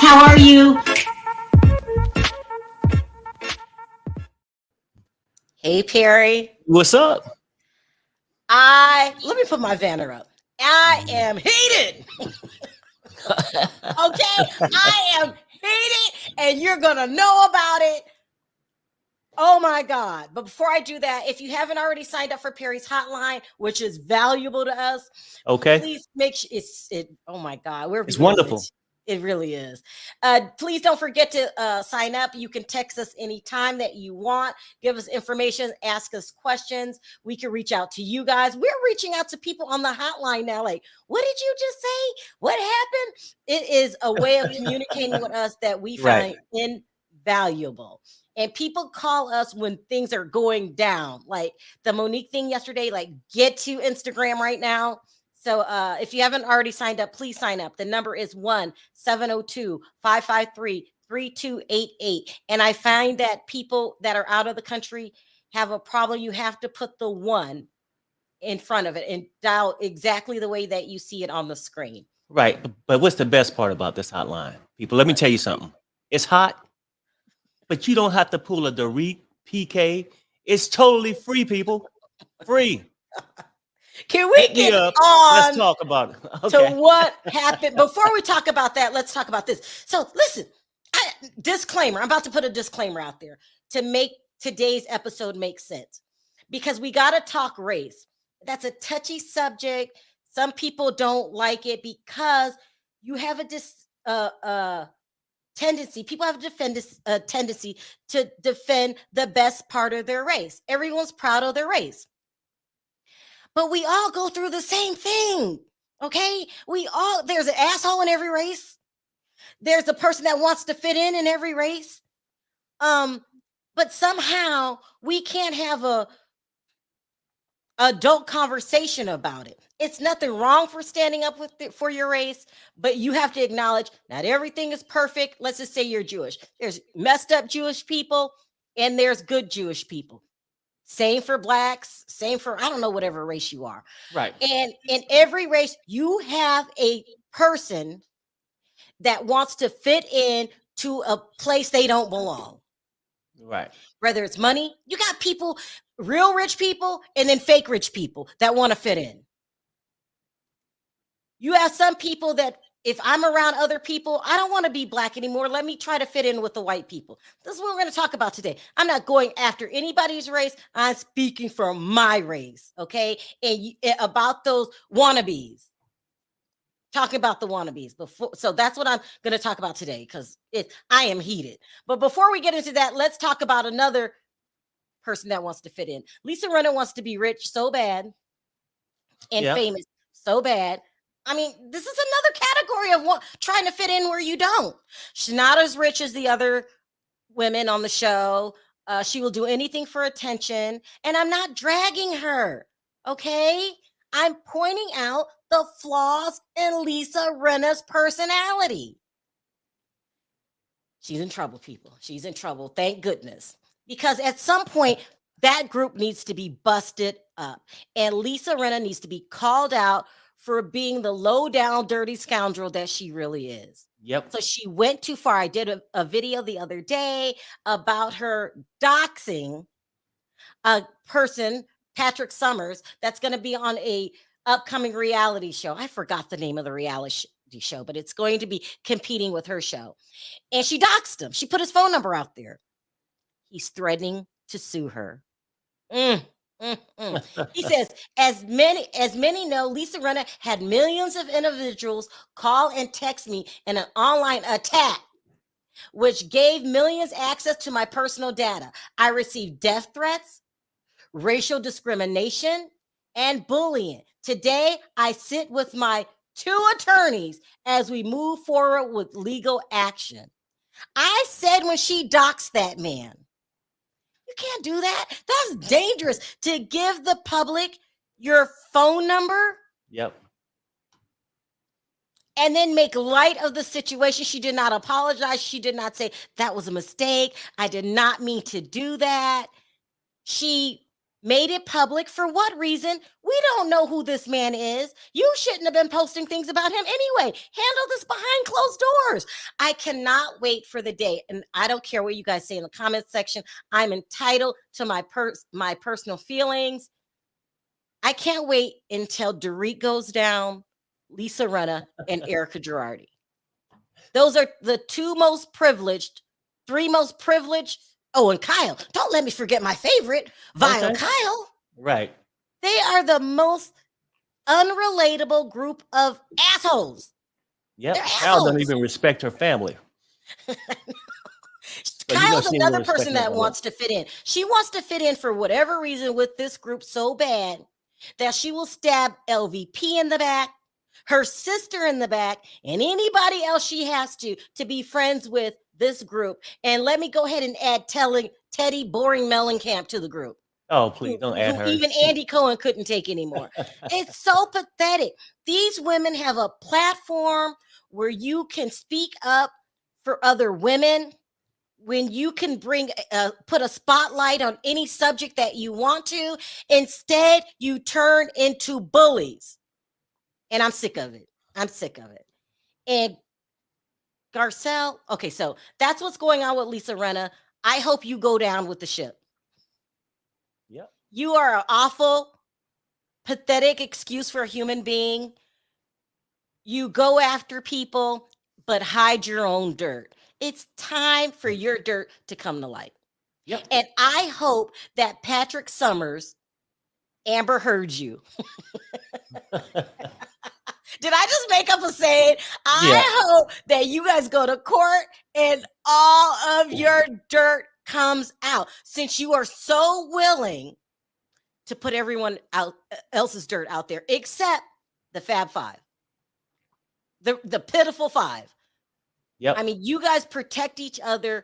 how are you? Hey, Perry. What's up? Let me put my banner up. I am heated. Okay, I am heated, and you're gonna know about it. Oh my God. But before I do that, if you haven't already signed up for Perry's hotline, which is valuable to us, Okay. please make sure oh my God, it's wonderful. It really is. Please don't forget to sign up. You can text us anytime that you want. Give us information, ask us questions. We can reach out to you guys. We're reaching out to people on the hotline now. Like, what did you just say? What happened? It is a way of communicating with us that we find invaluable. And people call us when things are going down. Like the Monique thing yesterday, like get to Instagram right now. So if you haven't already signed up, please sign up. The number is 1-702-553-3288. And I find that people that are out of the country have a problem. You have to put the 1 in front of it and dial exactly the way that you see it on the screen. Right. But what's the best part about this hotline? People, let me tell you something. It's hot, but you don't have to pull a Dorit PK. It's totally free, people. Free. Can we get on? Let's talk about it. Okay. To what happened. Before we talk about that, let's talk about this. So listen, disclaimer. I'm about to put a disclaimer out there to make today's episode make sense, because we got to talk race. That's a touchy subject. Some people don't like it because you have a tendency. People have a tendency to defend the best part of their race. Everyone's proud of their race. But we all go through the same thing, okay? There's an asshole in every race. There's a person that wants to fit in every race. But somehow we can't have a adult conversation about it. It's nothing wrong for standing up for your race, but you have to acknowledge not everything is perfect. Let's just say you're Jewish. There's messed up Jewish people and there's good Jewish people. Same for blacks, same for, I don't know, whatever race you are. Right. And in every race, you have a person that wants to fit in to a place they don't belong. Right. Whether it's money, you got people, real rich people, and then fake rich people that want to fit in. You have some people that, if I'm around other people, I don't want to be black anymore. Let me try to fit in with the white people. This is what we're going to talk about today. I'm not going after anybody's race. I'm speaking for my race, okay? And about those wannabes. Talking about the wannabes before. So that's what I'm going to talk about today, because I am heated. But before we get into that, let's talk about another person that wants to fit in. Lisa Rinna wants to be rich so bad and famous so bad. I mean, this is another category of trying to fit in where you don't. She's not as rich as the other women on the show. She will do anything for attention. And I'm not dragging her, okay? I'm pointing out the flaws in Lisa Rinna's personality. She's in trouble, people. She's in trouble. Thank goodness. Because at some point, that group needs to be busted up. And Lisa Rinna needs to be called out for being the low down, dirty scoundrel that she really is. Yep. So she went too far. I did a video the other day about her doxing a person, Patrick Summers, that's going to be on a upcoming reality show. I forgot the name of the reality show, but it's going to be competing with her show. And she doxed him. She put his phone number out there. He's threatening to sue her. He says, as many know, Lisa Rinna had millions of individuals call and text me in an online attack, which gave millions access to my personal data. I received death threats, racial discrimination, and bullying. Today, I sit with my 2 attorneys as we move forward with legal action. I said when she doxed that man, you can't do that. That's dangerous to give the public your phone number. Yep. And then make light of the situation. She did not apologize. She did not say that was a mistake. I did not mean to do that. She Made it public for what reason? We don't know who this man is. You shouldn't have been posting things about him anyway. Handle this behind closed doors. I cannot wait for the day. And I don't care what you guys say in the comment section. I'm entitled to my personal feelings. I can't wait until Dorit goes down, Lisa Rinna, and Erika Girardi. Those are the three most privileged. Oh, and Kyle. Don't let me forget my favorite, Vile Okay. Kyle. Right. They are the most unrelatable group of assholes. Yep. They're Kyle doesn't assholes. even respect her family. But Kyle's she another ain't gonna person respect that her wants to fit in. She wants to fit in for whatever reason with this group so bad that she will stab LVP in the back, her sister in the back, and anybody else she has to be friends with this group. And let me go ahead and add Teddy Boring Mellencamp to the group. Oh, please don't add Who her. even Andy Cohen couldn't take anymore. It's so pathetic. These women have a platform where you can speak up for other women, when you can put a spotlight on any subject that you want to. Instead, you turn into bullies. And I'm sick of it. And Garcelle, okay, so that's what's going on with Lisa Rinna. I hope you go down with the ship. Yep. You are an awful, pathetic excuse for a human being. You go after people, but hide your own dirt. It's time for your dirt to come to light. Yep. And I hope that Patrick Summers, Amber heard you. Did I just make up a saying? I hope that you guys go to court and all of your dirt comes out, since you are so willing to put everyone else's dirt out there, except the Fab Five, the pitiful five. Yep. I mean, you guys protect each other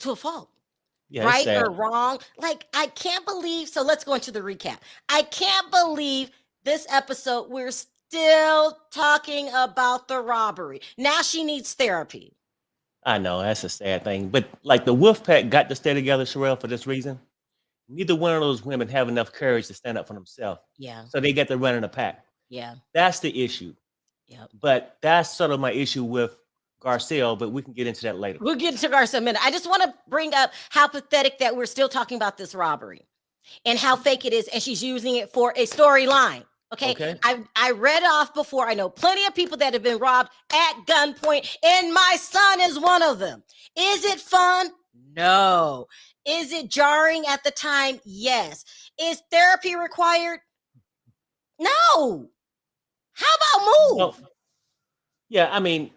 to a fault. Yeah, right or wrong. Like, I can't believe. So let's go into the recap. I can't believe this episode we're still talking about the robbery. Now she needs therapy. I know, that's a sad thing. But like the Wolfpack got to stay together, Sharrell, for this reason. Neither one of those women have enough courage to stand up for themselves. Yeah. So they get to run in a pack. Yeah. That's the issue. Yeah. But that's sort of my issue with Garcelle, but we can get into that later. We'll get into Garcelle in a minute. I just want to bring up how pathetic that we're still talking about this robbery and how fake it is. And she's using it for a storyline. Okay. I read off before. I know plenty of people that have been robbed at gunpoint, and my son is one of them. Is it fun? No. Is it jarring at the time? Yes. Is therapy required? No. How about move? Well, yeah, I mean,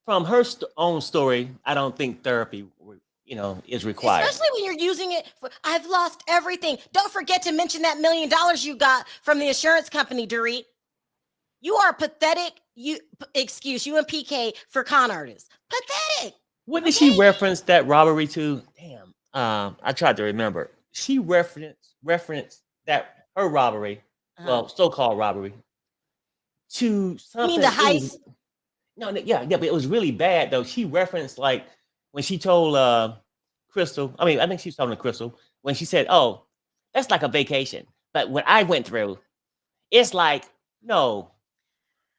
from her own story, I don't think therapy, is required. Especially when you're using it for, I've lost everything. Don't forget to mention that $1 million you got from the insurance company, Dorit. You are pathetic. Excuse you and PK for con artists. Pathetic. What did she reference that robbery to? Damn. I tried to remember. She referenced that her robbery, well, so-called robbery, to something. You mean the heist? Yeah, but it was really bad though. She referenced like when she told Crystal. I mean, I think she was talking to Crystal when she said, "Oh, that's like a vacation." But what I went through, it's like, no,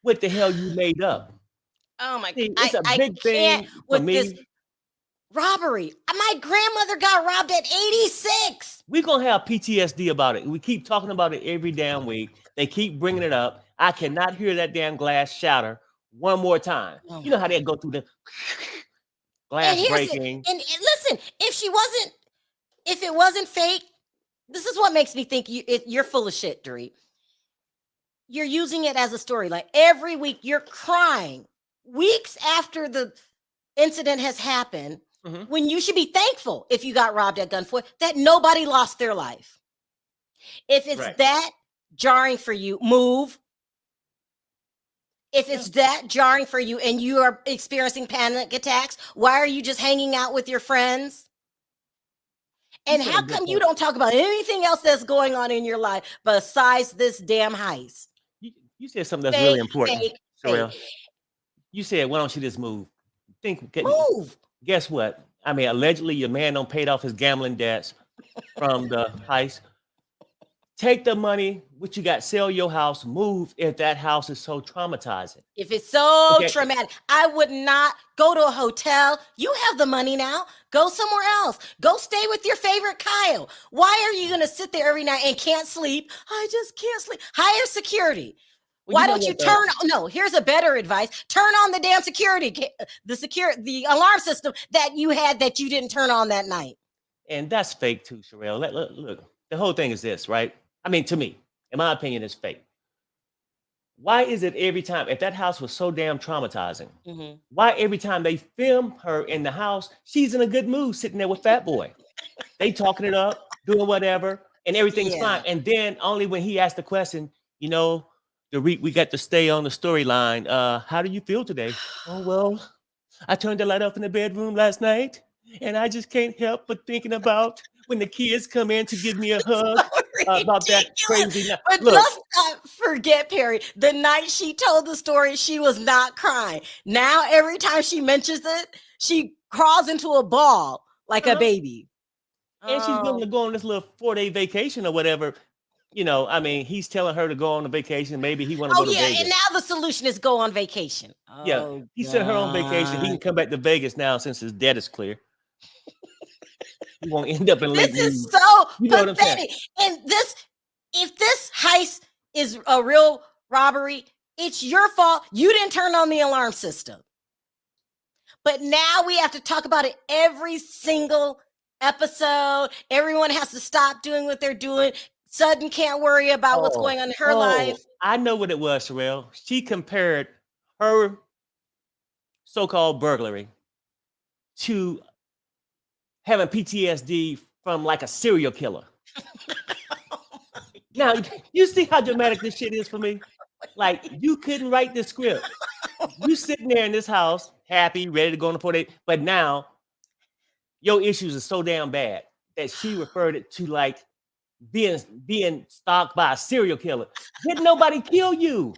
what the hell you made up? Oh my God! It's a big thing for me. This robbery. My grandmother got robbed at 86. We're gonna have PTSD about it. We keep talking about it every damn week. They keep bringing it up. I cannot hear that damn glass shatter one more time. Oh, you know how they go through the glass breaking. And listen, if it wasn't fake, this is what makes me think you're full of shit, Dorit. You're using it as a story. Like every week, you're crying weeks after the incident has happened, when you should be thankful if you got robbed at gunpoint that nobody lost their life. If it's that jarring for you, move. If it's that jarring for you and you are experiencing panic attacks, why are you just hanging out with your friends? And how come you don't talk about anything else that's going on in your life besides this damn heist? You said something that's really important, Sharrell. You said, why don't you just move? Move. Guess what? I mean, allegedly your man don't paid off his gambling debts. from the heist. Take the money, what you got, sell your house, move if that house is so traumatizing. If it's so Okay. traumatic, I would not go to a hotel. You have the money now. Go somewhere else. Go stay with your favorite Kyle. Why are you going to sit there every night and can't sleep? I just can't sleep. Hire security. Well, Why know don't you what, though? turn? No, here's a better advice. Turn on the damn the alarm system that you had that you didn't turn on that night. And that's fake too, Sharrell. Look, the whole thing is this, right? I mean, to me, in my opinion, it's fake. Why is it every time, if that house was so damn traumatizing, why every time they film her in the house, she's in a good mood sitting there with Fat Boy? They talking it up, doing whatever, and everything's fine. And then only when he asked the question, you know, we got to stay on the storyline. How do you feel today? Oh, well, I turned the light off in the bedroom last night, and I just can't help but thinking about when the kids come in to give me a hug about that crazy night. But let's not forget, Perry, the night she told the story, she was not crying. Now, every time she mentions it, she crawls into a ball like a baby. And she's willing to go on this little 4-day vacation or whatever. You know, I mean, he's telling her to go on a vacation. Maybe he want to go to Vegas. And now the solution is go on vacation. Yeah, he sent her on vacation. He can come back to Vegas now since his debt is clear. He won't end up in Lake This is so pathetic. And if this heist is a real robbery, it's your fault. You didn't turn on the alarm system. But now we have to talk about it every single episode. Everyone has to stop doing what they're doing. Sudden can't worry about what's going on in her life. I know what it was, Sharrell. She compared her so-called burglary to having PTSD from like a serial killer. Now, you see how dramatic this shit is for me? Like, you couldn't write this script. You sitting there in this house, happy, ready to go on the 4-day, but now your issues are so damn bad that she referred it to like being stalked by a serial killer. Didn't nobody kill you?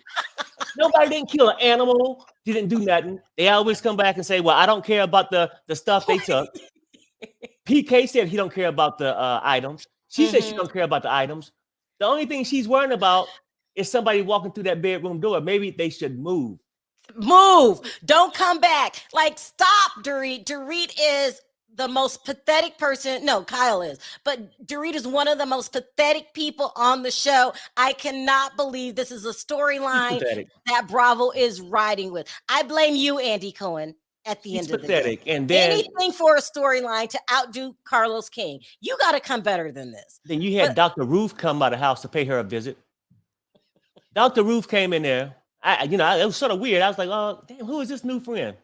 Nobody didn't kill an animal. Didn't do nothing. They always come back and say, well, I don't care about the stuff they took. PK said he don't care about the items. She said she don't care about the items. The only thing she's worrying about is somebody walking through that bedroom door. Maybe they should move. Move. Don't come back. Like, stop, Dorit. Dorit is the most pathetic person. No, Kyle is. But Dorit is one of the most pathetic people on the show. I cannot believe this is a storyline that Bravo is riding with. I blame you, Andy Cohen. At the end of the day, and then anything for a storyline to outdo Carlos King, you got to come better than this. Then you had Dr. Ruth come by the house to pay her a visit. Dr. Ruth came in there. It was sort of weird. I was like, oh, damn, who is this new friend?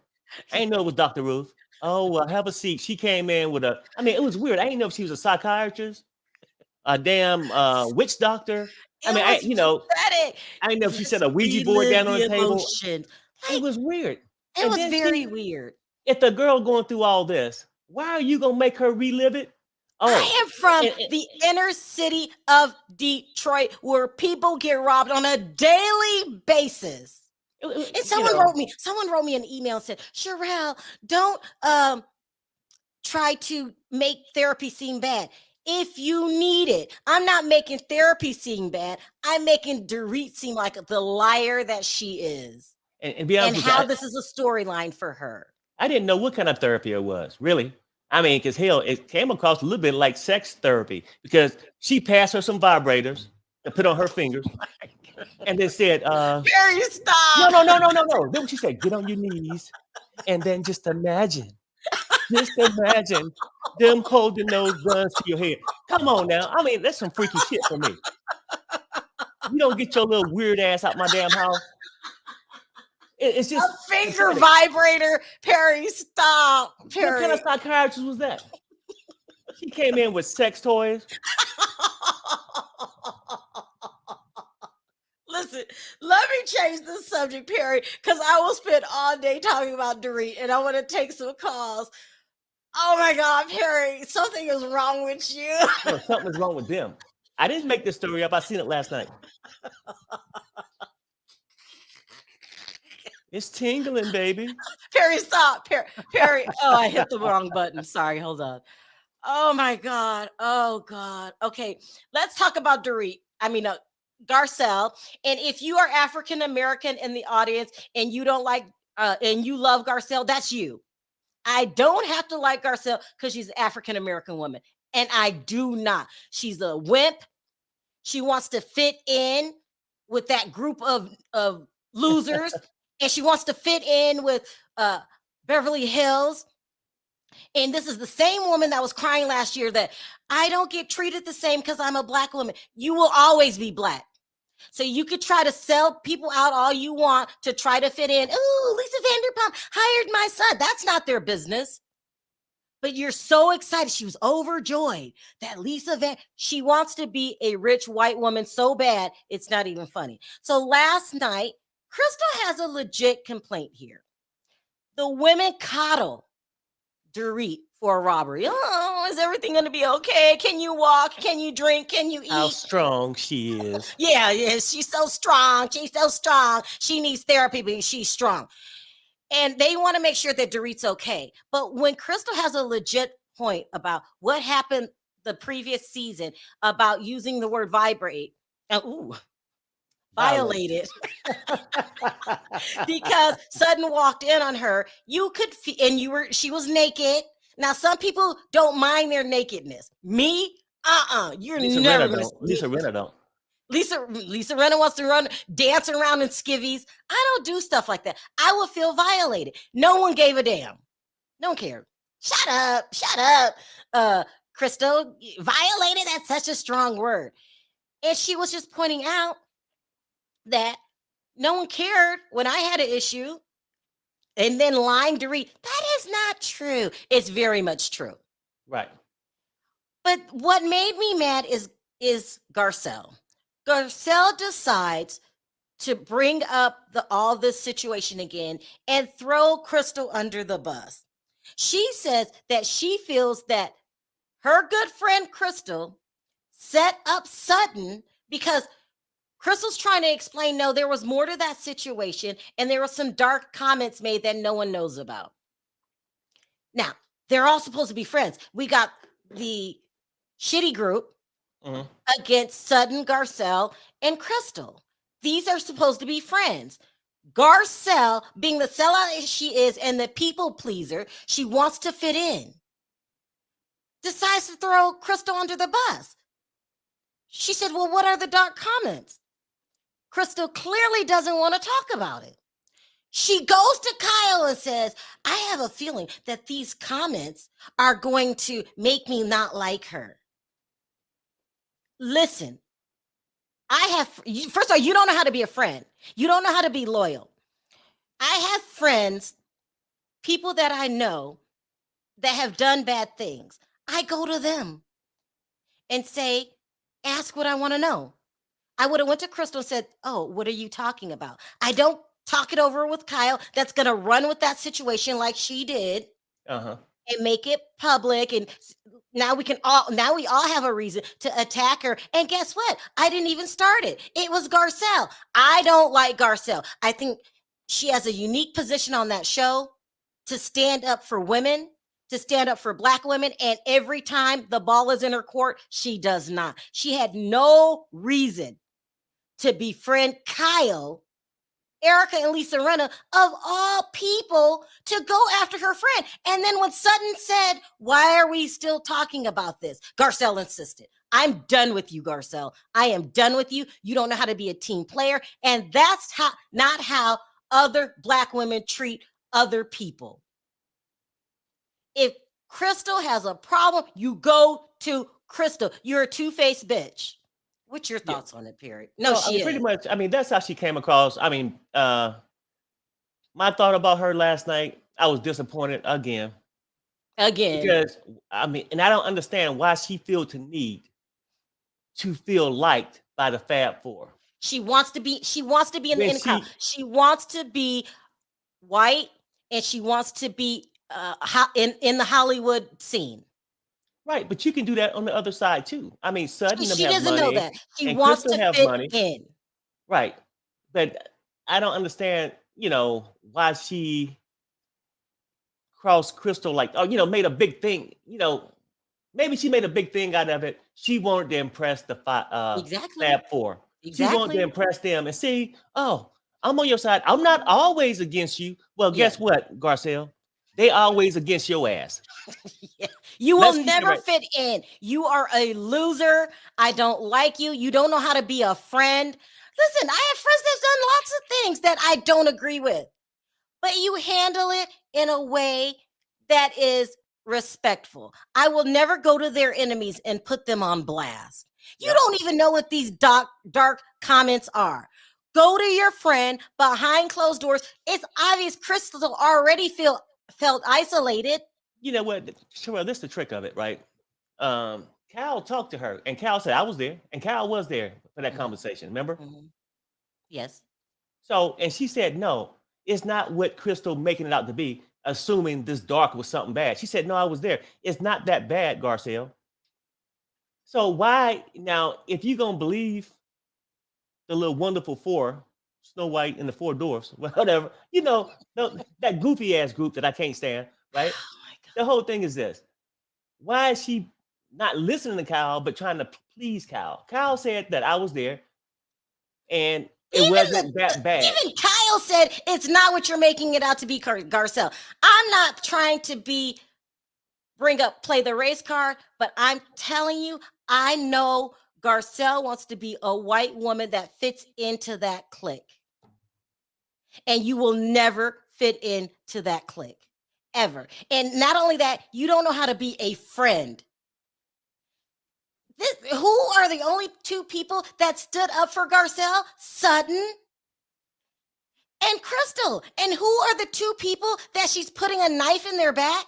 I didn't know it was Dr. Ruth. Oh, well, have a seat. She came in with it was weird. I didn't know if she was a psychiatrist, a damn witch doctor. I didn't know if she set a Ouija board down on the table. It was weird. It was very weird. If the girl going through all this, why are you going to make her relive it? I am from the inner city of Detroit where people get robbed on a daily basis. And someone wrote me an email and said, Sharrell, don't try to make therapy seem bad. If you need it, I'm not making therapy seem bad. I'm making Dorit seem like the liar that she is. And be honest with how this is a storyline for her. I didn't know what kind of therapy it was, really. I mean, because hell, it came across a little bit like sex therapy because she passed her some vibrators and put on her fingers and then said, Barry, stop. No. Then she said, get on your knees and then just imagine them holding those guns to your head. Come on now. I mean, that's some freaky shit for me. You don't get your little weird ass out my damn house. It's just a finger vibrator. Perry, stop. Perry. What kind of psychiatrist was that? She came in with sex toys. Listen, let me change the subject, Perry, because I will spend all day talking about Dorit, and I want to take some calls. Oh my God, Perry, something is wrong with you. No, something is wrong with them. I didn't make this story up. I seen it last night. It's tingling, baby. Perry, stop. Perry. Oh, I hit the wrong button. Sorry, hold on. Oh my God. Oh God. Okay, let's talk about Dorit. Garcelle. And if you are African American in the audience and you don't like and you love Garcelle, that's you. I don't have to like Garcelle because she's an African American woman, and I do not. She's a wimp. She wants to fit in with that group of losers, and she wants to fit in with Beverly Hills. And this is the same woman that was crying last year that I don't get treated the same because I'm a black woman. You will always be black. So you could try to sell people out all you want to try to fit in. Ooh, Lisa Vanderpump hired my son. That's not their business. But you're so excited. She was overjoyed that she wants to be a rich white woman so bad, it's not even funny. So last night, Crystal has a legit complaint here. The women coddle Dorit for a robbery. Oh, is everything going to be okay? Can you walk? Can you drink? Can you eat? How strong she is. Yeah, she's so strong. She's so strong. She needs therapy, but she's strong. And they want to make sure that Dorit's okay. But when Crystal has a legit point about what happened the previous season about using the word vibrate, violated, because Sutton walked in on her, she was naked. Now, some people don't mind their nakedness. Me, you're never going to. Lisa Rinna don't. Lisa Rinna wants to dance around in skivvies. I don't do stuff like that. I would feel violated. No one gave a damn. No one cared. Shut up. Crystal, violated, that's such a strong word. And she was just pointing out that no one cared when I had an issue. And then lying to read, that is not true. It's very much true. Right. But what made me mad is Garcelle. Garcelle decides to bring up all this situation again and throw Crystal under the bus. She says that she feels that her good friend Crystal set up Sutton because Crystal's trying to explain, no, there was more to that situation and there were some dark comments made that no one knows about. Now, they're all supposed to be friends. We got the shitty group against Sutton, Garcelle, and Crystal. These are supposed to be friends. Garcelle, being the sellout she is and the people pleaser, she wants to fit in, decides to throw Crystal under the bus. She said, well, what are the dark comments? Crystal clearly doesn't want to talk about it. She goes to Kyle and says, I have a feeling that these comments are going to make me not like her. Listen, first of all, you don't know how to be a friend. You don't know how to be loyal. I have friends, people that I know that have done bad things. I go to them and say, ask what I want to know. I would have went to Crystal and said, oh, what are you talking about? I don't talk it over with Kyle. That's going to run with that situation like she did. And make it public. And now we all have a reason to attack her. And guess what? I didn't even start it. It was Garcelle. I don't like Garcelle. I think she has a unique position on that show to stand up for women, to stand up for Black women. And every time the ball is in her court, she does not. She had no reason to befriend Kyle, Erika, and Lisa Rinna, of all people, to go after her friend. And then when Sutton said, why are we still talking about this? Garcelle insisted. I'm done with you, Garcelle. I am done with you. You don't know how to be a team player. And that's not how other Black women treat other people. If Crystal has a problem, you go to Crystal. You're a two-faced bitch. What's your thoughts on it, period? No, she pretty much. I mean, that's how she came across. I mean, my thought about her last night, I was disappointed again. Because, I mean, and I don't understand why she feels the need to feel liked by the Fab Four. She wants to be in the crowd. She wants to be white and she wants to be in the Hollywood scene. Right, but you can do that on the other side too. I mean, Sutton she doesn't know that. She wants to fit in. Right, but I don't understand, why she crossed Crystal made a big thing, maybe she made a big thing out of it. She wanted to impress the Exactly. Fab Four. She wanted to Exactly. impress them and see, oh, I'm on your side. I'm not always against you. Well, Yeah. guess what, Garcelle? They always against your ass. Yeah. You will Let's keep it never right. fit in. You are a loser. I don't like you. You don't know how to be a friend. Listen, I have friends that's done lots of things that I don't agree with, but you handle it in a way that is respectful. I will never go to their enemies and put them on blast. You Yep. don't even know what these dark comments are. Go to your friend behind closed doors. It's obvious Crystal already felt isolated. You know what, Sharrell, this is the trick of it, right? Kyle talked to her, and Kyle said, I was there, and Kyle was there for that Mhm, conversation, remember? mhm. Yes. So, and she said, no, it's not what Crystal making it out to be, assuming this dark was something bad. She said, no, I was there. It's not that bad, Garcelle. So why now, if you're gonna believe the little wonderful four, Snow White and the Four Dwarfs, whatever, that goofy ass group that I can't stand, right? Oh my God. The whole thing is this. Why is she not listening to Kyle but trying to please Kyle? Kyle said that I was there and it wasn't that bad. Even Kyle said it's not what you're making it out to be, Garcelle. I'm not trying to play the race card, but I'm telling you, I know Garcelle wants to be a white woman that fits into that clique. And you will never fit into that clique ever. And not only that, you don't know how to be a friend. Who are the only two people that stood up for Garcelle? Sutton and Crystal. And who are the two people that she's putting a knife in their back?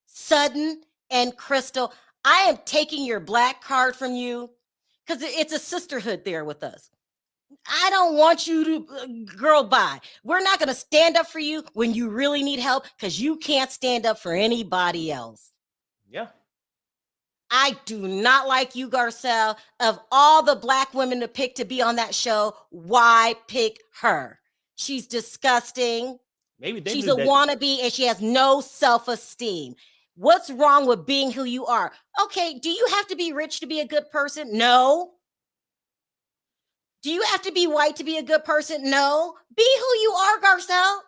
Sutton and Crystal. I am taking your black card from you because it's a sisterhood there with us. I don't want you to, girl, bye. We're not going to stand up for you when you really need help because you can't stand up for anybody else. Yeah. I do not like you, Garcelle. Of all the black women to pick to be on that show, why pick her? She's disgusting. Maybe they She's knew a that. wannabe and she has no self-esteem. What's wrong with being who you are? Okay, do you have to be rich to be a good person? No. Do you have to be white to be a good person? No. Be who you are, Garcelle.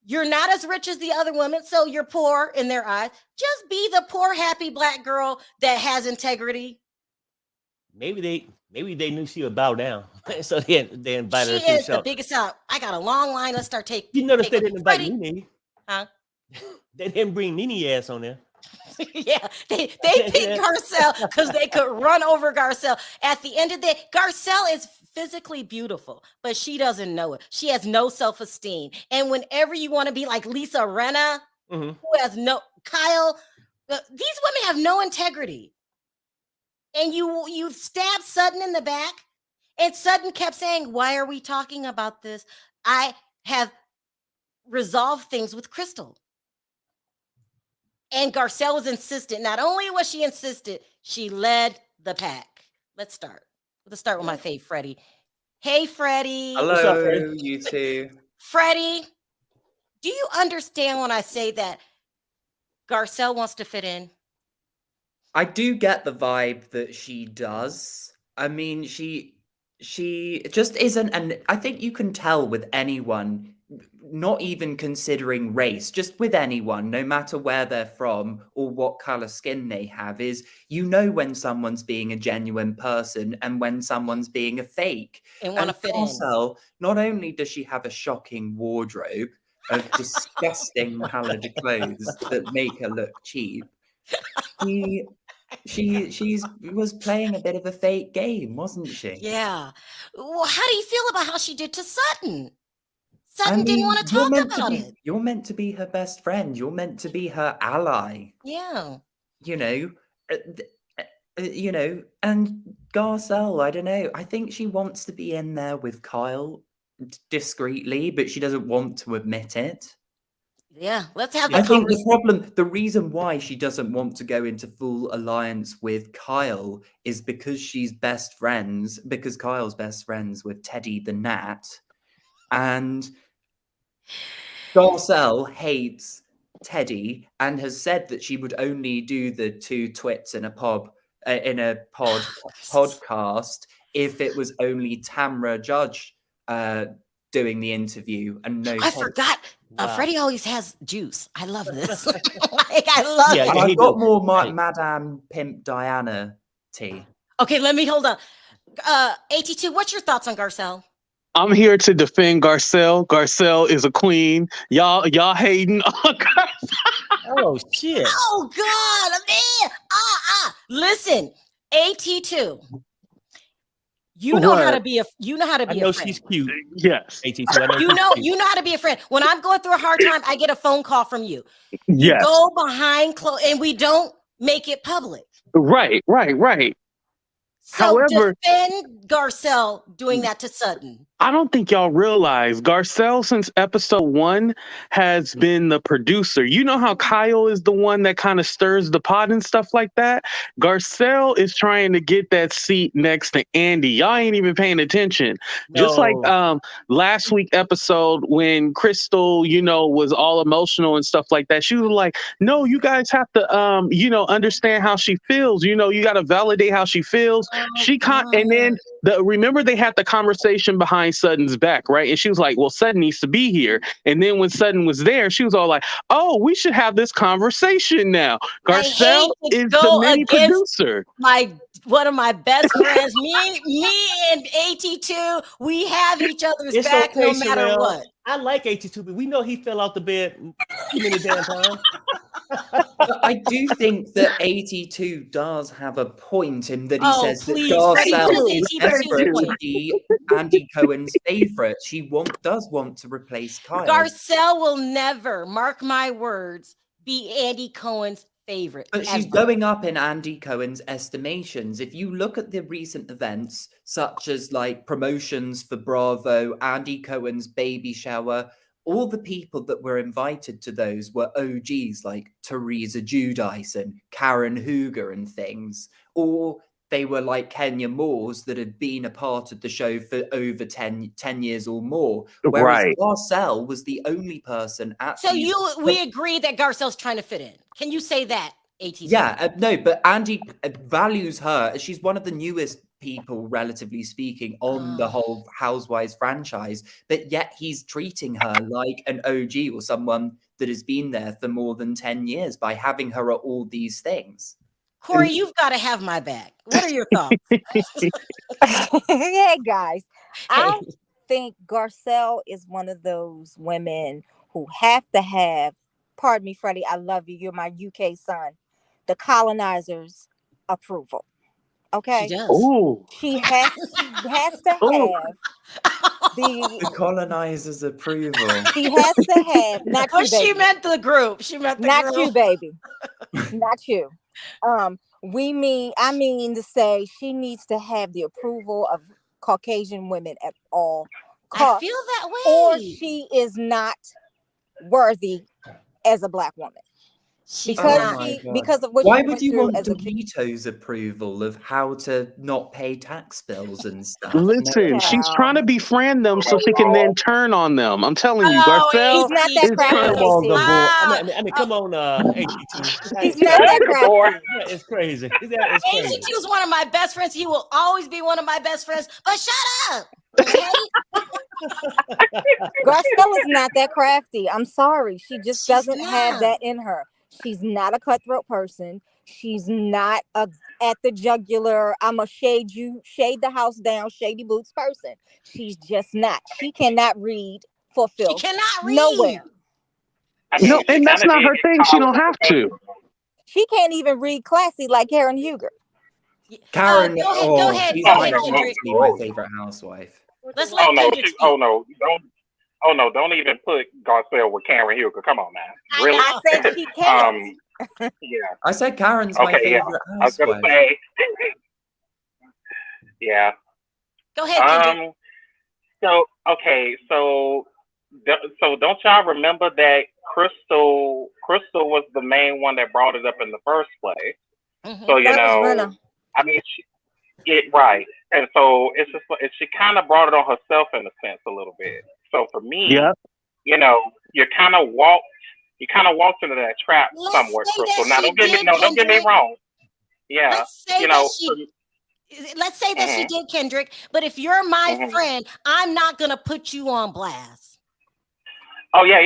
You're not as rich as the other women, so you're poor in their eyes. Just be the poor, happy black girl that has integrity. Maybe they knew she would bow down. So they invited She her to the is the show. biggest out. I got a long line. Let's start taking. You notice they didn't invite Freddie, Nene. huh? They didn't bring Nene ass on there. Yeah, they picked Garcelle because they could run over Garcelle. At the end of the day, Garcelle is physically beautiful, but she doesn't know it. She has no self-esteem. And whenever you want to be like Lisa Rinna, who has no Kyle, these women have no integrity. And you stabbed Sutton in the back, and Sutton kept saying, "Why are we talking about this? I have resolved things with Crystal." And Garcelle was insistent. Not only was she insistent, she led the pack. Let's start. Let's start with my fave, Freddie. Hey, Freddie. Hello, What's up, Freddie? you two. Freddie, do you understand when I say that Garcelle wants to fit in? I do get the vibe that she does. I mean, she just isn't, and I think you can tell with anyone, not even considering race, just with anyone, no matter where they're from or what color skin they have, is you know when someone's being a genuine person and when someone's being a fake. And want to fit in. Garcelle, not only does she have a shocking wardrobe of disgusting colored clothes that make her look cheap, she was playing a bit of a fake game, wasn't she? Yeah. Well, how do you feel about how she did to Sutton? I Sutton didn't mean, want to you're talk meant to about be it. you're meant to be her best friend. You're meant to be her ally. Yeah. You know, and Garcelle, I don't know. I think she wants to be in there with Kyle discreetly, but she doesn't want to admit it. Yeah. Let's have the I think conversation. the reason why she doesn't want to go into full alliance with Kyle is because because Kyle's best friends with Teddy the Gnat, and Garcelle hates Teddy and has said that she would only do the two twits in a podcast if it was only Tamra Judge doing the interview and no I Teddy. forgot. Wow. Freddie always has juice. I love this. I love Yeah, it. yeah, I've he got does. more Right. Madame Pimp Diana tea. Okay, let me hold on. AT2, what's your thoughts on Garcelle? I'm here to defend Garcelle. Garcelle is a queen. Y'all hating on Garcelle. Oh shit! Oh God, man! Listen, AT2. You know how to be a. You know how to I be know a friend. she's cute. Yes. AT2, I know You she's know, cute. you know how to be a friend. When I'm going through a hard time, I get a phone call from you. You Yes. go behind close, and we don't make it public. Right. So However- defend Garcelle doing that to Sutton. I don't think y'all realize Garcelle, since episode 1, has been the producer. You know how Kyle is the one that kind of stirs the pot and stuff like that? Garcelle is trying to get that seat next to Andy. Y'all ain't even paying attention. Just like last week episode when Crystal, was all emotional and stuff like that. She was like, no, you guys have to, understand how she feels. You got to validate how she feels. And then remember they had the conversation behind Sutton's back, right? And she was like, well, Sutton needs to be here. And then when Sutton was there, she was all like, oh, we should have this conversation now. Garcelle is the mini producer. One of my best friends, me and AT2, we have each other's It's back okay, no matter Sharrell. what. I like AT2, but we know he fell off the bed too many damn times. But I do think that 82 does have a point in that he Oh, says please, that Freddie, Garcelle please, is he very desperate good to point. be Andy Cohen's favorite. She does want to replace Kyle. Garcelle will never, mark my words, be Andy Cohen's favorite. But she's ever. going up in Andy Cohen's estimations. If you look at the recent events, such as like promotions for Bravo, Andy Cohen's baby shower, all the people that were invited to those were OGs like Teresa Giudice and Karen Hooger and things. Or they were like Kenya Moores that had been a part of the show for over 10 years or more. Whereas Right. Garcelle was the only person at So these- we agree that Garcelle's trying to fit in. Can you say that, AT? Yeah, no, but Andy values her. She's one of the newest people, relatively speaking, on the whole Housewives franchise, but yet he's treating her like an OG or someone that has been there for more than 10 years by having her at all these things. Corey, you've got to have my back. What are your thoughts? Hey guys, I think Garcelle is one of those women who have to have, pardon me, Freddie, I love you, you're my UK son, the colonizers' approval. Okay, She does. Ooh. she has to Ooh. have The the. colonizers' approval. She has to have not Oh, you, she baby. meant the group. She meant the Not group. you, baby. Not you. I mean to say she needs to have the approval of Caucasian women at all I costs, feel that way. or she is not worthy as a black woman She's because not. my God. because of what Why she would went you through want as a kid. Dorito's approval of how to not pay tax bills and stuff? Listen, No. she's trying to befriend them so she can then turn on them. I'm telling you, Oh, Garcelle. She's not that is crafty. trying- Come on, AC. Gabor. I mean, come on, AT2. She's not that crafty. It's crazy. It's crazy. AT2 is one of my best friends. He will always be one of my best friends. But shut up. Okay? Garcelle is not that crafty. I'm sorry. She just She's doesn't have not. that in her. She's not a cutthroat person. She's not a at the jugular, I'm a shade the house down, shady boots person. She's just not. She cannot read for She filth. cannot read. Nowhere. No, and that's not her thing. She don't have to. She can't even read classy like Karen Huger. Karen, go ahead, she's go my, ahead, to Kendrick. be my favorite housewife. Let's let Kendrick speak. Don't even put Garcelle with Karen Huger. Come on now. Really? I said she can't. Yeah. I said Karen's my Okay, yeah. favorite I was gonna housewife. say. Yeah. Go ahead, Kendrick. So don't y'all remember that Crystal was the main one that brought it up in the first place? Mhm. So That was Rinna. I mean, right, and so it's just she kind of brought it on herself in a sense a little bit. So for me, Yep. you kind of walked you kind of walked into that trap Let's somewhat, say Crystal. that Now, she don't get me did, don't get me Kendrick. wrong. Yeah, Let's say you that know, let's say that she Mhm. did, Kendrick. But if you're my Mhm. friend, I'm not gonna put you on blast. Oh yeah.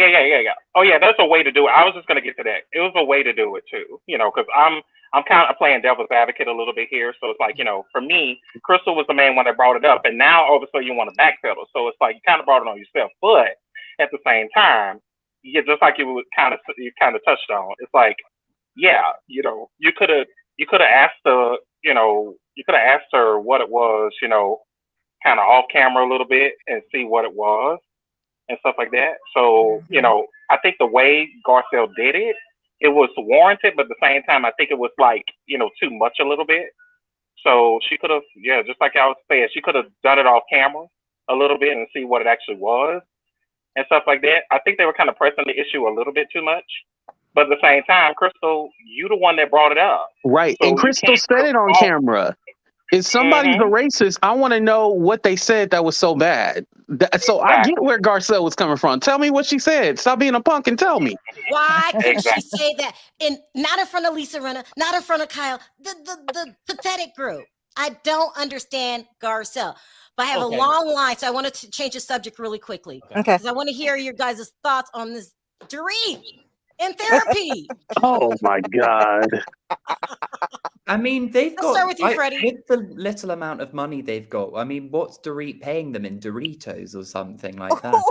Oh yeah, that's a way to do it. I was just gonna get to that. It was a way to do it too, because I'm kind of playing devil's advocate a little bit here. So it's like, for me, Crystal was the main one that brought it up, and now all of a sudden you want to backpedal. So it's like you kind of brought it on yourself, but at the same time, just like you kind of touched on, it's like, yeah, you could have asked her, you could have asked her what it was, kind of off camera a little bit and see what it was and stuff like that. So, I think the way Garcelle did it, it was warranted, but at the same time, I think it was like, too much a little bit. So she could have, yeah, just like I was saying, she could have done it off camera a little bit and see what it actually was and stuff like that. I think they were kind of pressing the issue a little bit too much. But at the same time, Crystal, you the one that brought it up. Right. So And Crystal said it on camera. If somebody's a Mhm. racist, I want to know what they said that was so bad. So I get where Garcelle was coming from. Tell me what she said. Stop being a punk and tell me. Why couldn't she Exactly. say that? Not in front of Lisa Rinna, not in front of Kyle, the pathetic group. I don't understand Garcelle. But I have Okay. a long line, so I wanted to change the subject really quickly. Okay. Because I want to hear your guys' thoughts on this Dorit in therapy. Oh my God. I mean, they've Let's got start with you, Freddie. with the little amount of money they've got. I mean, what's Dorit paying them in Doritos or something like that?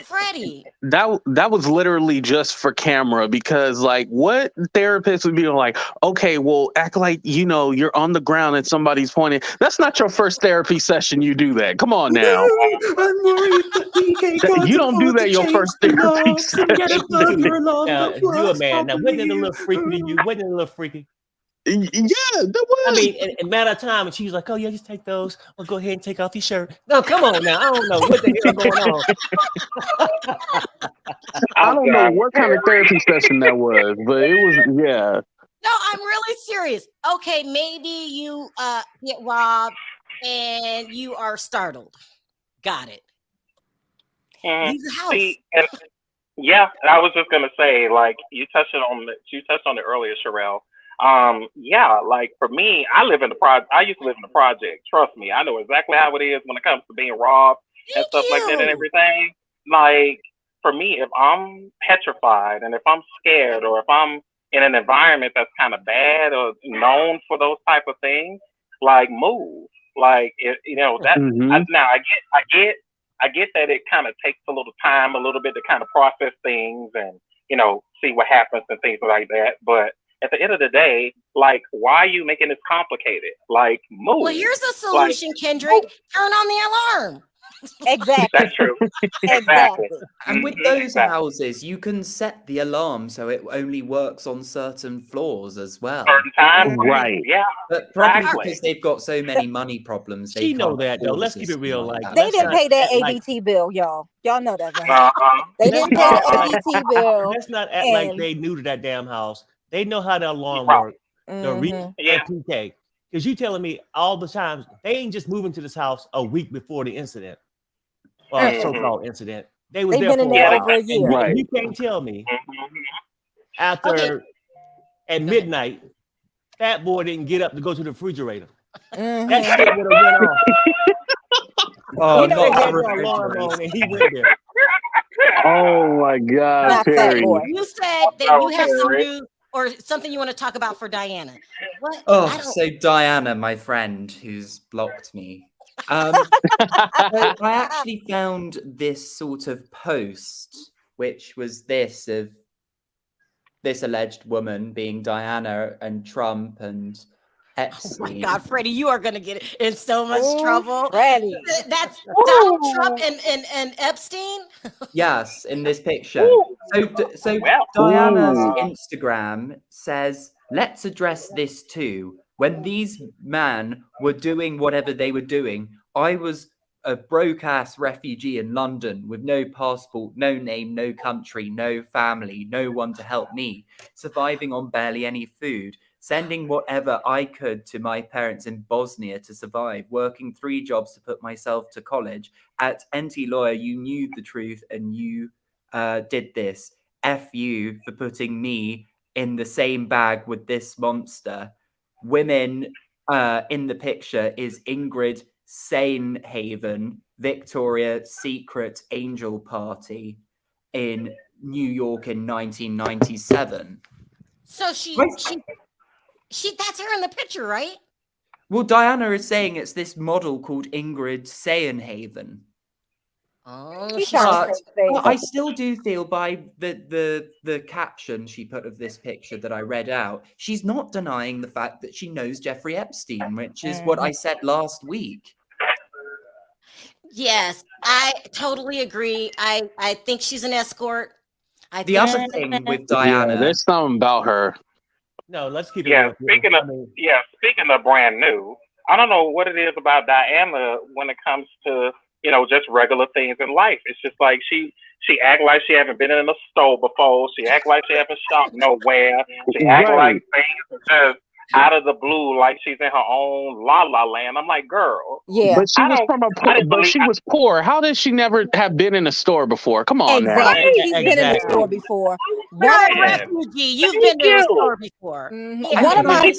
Freddie. That was literally just for camera, because like what therapist would be like, okay, well, act like you're on the ground and somebody's pointing. That's not your first therapy session. You do that. Come on now. I'm worried that DK can't You don't do afford that to your change first the therapy alarms and get a session. burglar alarm Now, that you a works man. Now, wasn't it a properly. little freaky to you? Wasn't it a little freaky? Yeah, that was. I mean, in matter of time, and she was like, "Oh yeah, just take those. Well, go ahead and take off your shirt." No, come on now. I don't know what the hell going on. I don't know what kind of therapy session that was, but it was, yeah. No, I'm really serious. Okay, maybe you get robbed and you are startled. Got it. Leave the house. See, yeah, I was just gonna say, like you touched on it earlier, Sharrell. Yeah, like for me, I used to live in the project. Trust me, I know exactly how it is when it comes to being robbed and Thank stuff like that and you. everything. Like for me, if I'm petrified and if I'm scared or if I'm in an environment that's kind of bad or known for those type of things, like move. Like that. Mhm. Now I get that it kind of takes a little time, a little bit to kind of process things and see what happens and things like that. But at the end of the day, like, why are you making this complicated? Like, move. Well, here's a solution, Kendrick. Turn on the alarm. Exactly. That's true. Exactly. And with those houses, you can set the alarm so it only works on certain floors as well. Certain time, Right. Yeah. But probably Exactly. because they've got so many money problems, they She know can't that though. afford a Let's keep it system real. like Like that. They let's didn't not pay that act like ADT bill, y'all. Y'all know that, right? Uh-huh. They let's didn't pay not the act like ADT bill. let's not act like And they new to that damn house. They know how the alarm Right. works. The read Yeah. and PK. Because you telling me all the times they ain't just moving to this house a week before the incident or Mhm. so-called incident. They was they've there been for in a there while. over a And year. Right. you can't tell me Mhm. after Okay. at midnight, Fat Boy didn't get up to go to the refrigerator. Mhm. That shit would have went off. Oh, You know not they the had the alarm refrigerators. on and he went there. Oh my God, Not Fat Perry. Boy. You said that No, you have some Derek. news or something you want to talk about for Diana. What? I Oh, don't. so Diana, my friend, who's blocked me. So I actually found this sort of post, which was this of this alleged woman being Diana and Trump and Oh my Epstein. God, Freddie, you are gonna get in so much Ooh, trouble. Freddie. That's Donald Trump and Epstein. Yes, in this picture. So Well. Diana's Ooh. Instagram says, "Let's address this too. When these men were doing whatever they were doing, I was a broke-ass refugee in London with no passport, no name, no country, no family, no one to help me, surviving on barely any food, sending whatever I could to my parents in Bosnia to survive, working 3 jobs to put myself to college. At NT Lawyer, you knew the truth and you did this. F you for putting me in the same bag with this monster. Women in the picture is Ingrid Sanehaven, Victoria Secret Angel Party in New York in 1997. So she that's her in the picture, right? Well, Diana is saying it's this model called Ingrid Sanehaven. Oh, She's trying to But say I still do feel by the caption she put of this picture that I read out, she's not denying the fact that she knows Jeffrey Epstein, which is what I said last week. Yes, I totally agree. I think she's an escort. The other thing with Yeah, Diana, there's something about her. No, let's keep it Yeah, real. speaking of speaking of brand new, I don't know what it is about Diana when it comes to just regular things in life. It's just like she act like she haven't been in a store before. She act like she haven't shopped nowhere. She act like things are just out of the blue, like she's in her own la la land. I'm like, girl. Yeah. But she was from she was poor. How did she never have been in a store before? Come on Exactly. now. She's been in the store before. You're a Yeah. refugee. You've been to a store before. Mhm. Yeah. One of my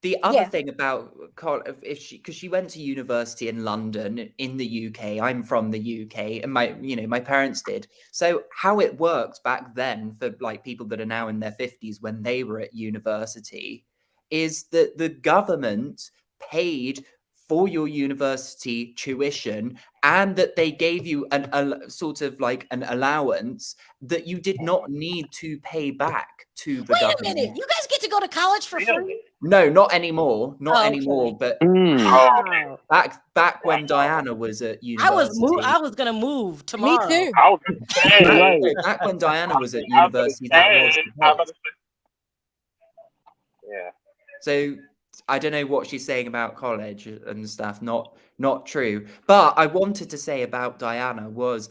the other thing about because she went to university in London in the UK. I'm from the UK, and my parents did. So how it worked back then for like people that are now in their 50s when they were at university is that the government paid for your university tuition, and that they gave you a sort of like an allowance that you did not need to pay back to the government. Wait a minute. You guys get to go to college for free? No, not anymore. Not anymore. But Wow. back when Diana was at university. I was gonna move tomorrow. Me too. I was Back when Diana was at university, that was the case. Yeah. So I don't know what she's saying about college and stuff. Not true. But I wanted to say about Diana was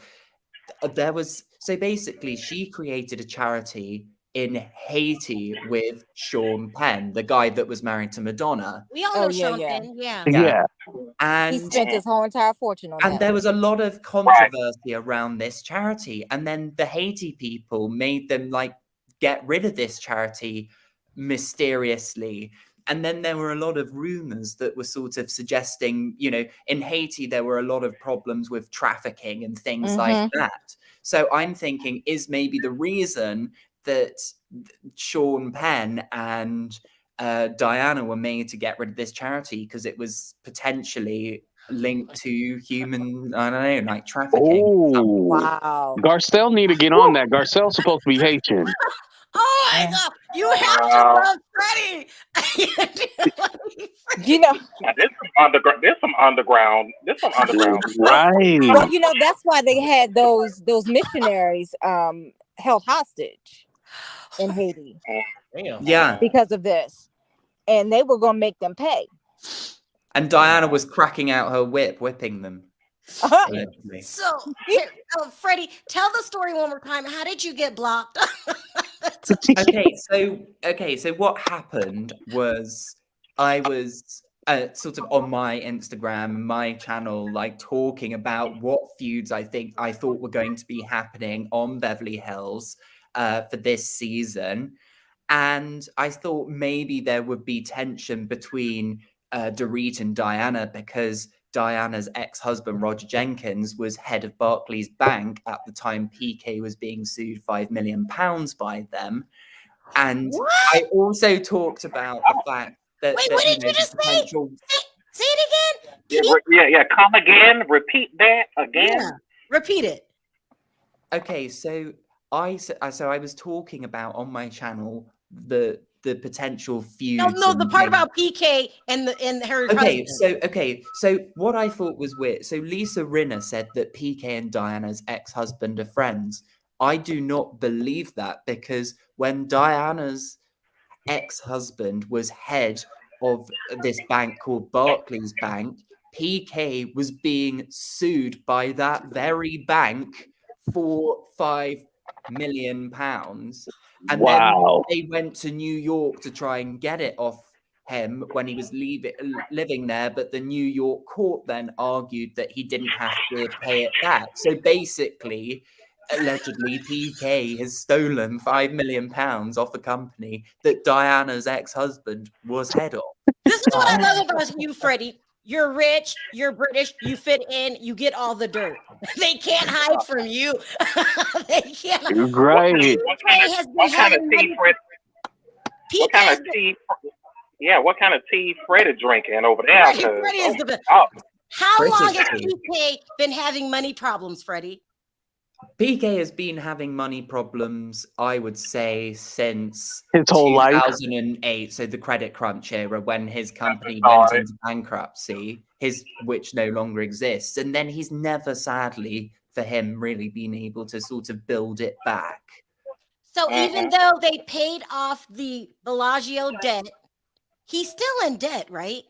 so basically she created a charity in Haiti with Sean Penn, the guy that was married to Madonna. We all know Sean Penn. Yeah. Yeah. And he spent his whole entire fortune on and that. there was a lot of controversy around this charity. And then the Haiti people made them like get rid of this charity mysteriously. And then there were a lot of rumors that were sort of suggesting, in Haiti, there were a lot of problems with trafficking and things like that. So I'm thinking, is maybe the reason that Sean Penn and Diana were made to get rid of this charity because it was potentially linked to human, I don't know, like trafficking. Oh, wow. Garcelle need to get on that. Garcelle's supposed to be Haitian. Oh my God! You have to love Freddie. There's some underground. Right. Well, that's why they had those missionaries held hostage in Haiti. Damn. Yeah. Because of this, and they were gonna make them pay. And Diana was cracking out her whip, whipping them. Allegedly. So, Freddie, tell the story one more time. How did you get blocked? Okay, so what happened was I was sort of on my Instagram, my channel, like talking about what feuds I thought were going to be happening on Beverly Hills for this season. And I thought maybe there would be tension between Dorit and Diana because Diana's ex-husband, Roger Jenkins, was head of Barclays Bank at the time PK was being sued £5 million by them. And What? I also talked about the fact that... Wait, what did you just say? Say it again. Yeah. Come again. Repeat that again. Yeah. Repeat it. Okay, so I was talking about on my channel the potential feuds. No, the part about PK and her husband. So what I thought was weird. So Lisa Rinna said that PK and Diana's ex-husband are friends. I do not believe that because when Diana's ex-husband was head of this bank called Barclays Bank, PK was being sued by that very bank for £5 million. And then they went to New York to try and get it off him when he was living there. But the New York court then argued that he didn't have to pay it back. So basically, allegedly PK has stolen £5 million off a company that Diana's ex-husband was head of. This is what I love about you, Freddie. You're rich, you're British, you fit in, you get all the dirt. They can't hide from you. They can't. Right. What kind of tea, Fred? What kind of tea? Yeah, what kind of tea Freddie drinking over there? Freddie is the best. How long has PK been having money problems, Freddie? PK has been having money problems, I would say, since his whole life. 2008, so the credit crunch era, when his company went into bankruptcy, which no longer exists. And then he's never, sadly, for him, really been able to sort of build it back. So even though they paid off the Bellagio debt, he's still in debt, right?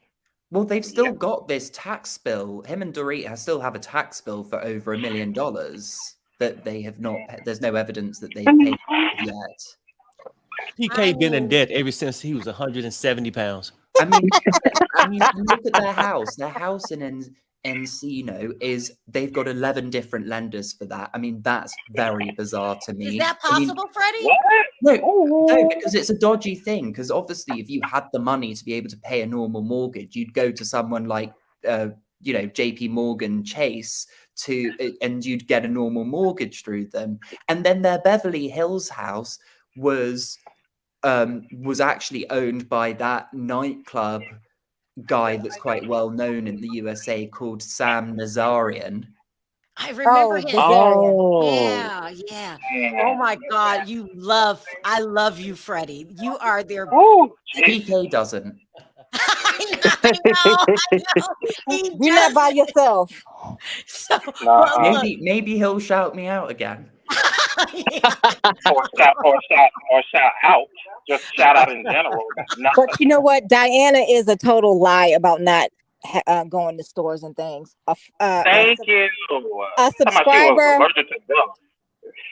Well, they've still got this tax bill. Him and Dorit still have a tax bill for over $1 million that they have not. There's no evidence that they've paid yet. PK been in debt ever since he was 170 pounds. I mean, look at their house. Their house in Encino they've got 11 different lenders for that. I mean, that's very bizarre to me. Is that possible, Freddie? No, because it's a dodgy thing. Because obviously, if you had the money to be able to pay a normal mortgage, you'd go to someone like, JP Morgan Chase and you'd get a normal mortgage through them. And then their Beverly Hills house was actually owned by that nightclub guy that's quite well known in the USA called Sam Nazarian. I remember him. Yeah. Oh my God, I love you, Freddie. You are their. PK doesn't. I know. You're not by yourself. So maybe he'll shout me out again. or shout out. Just shout out in general. But you know what? Diana is a total lie about not going to stores and things. Thank you.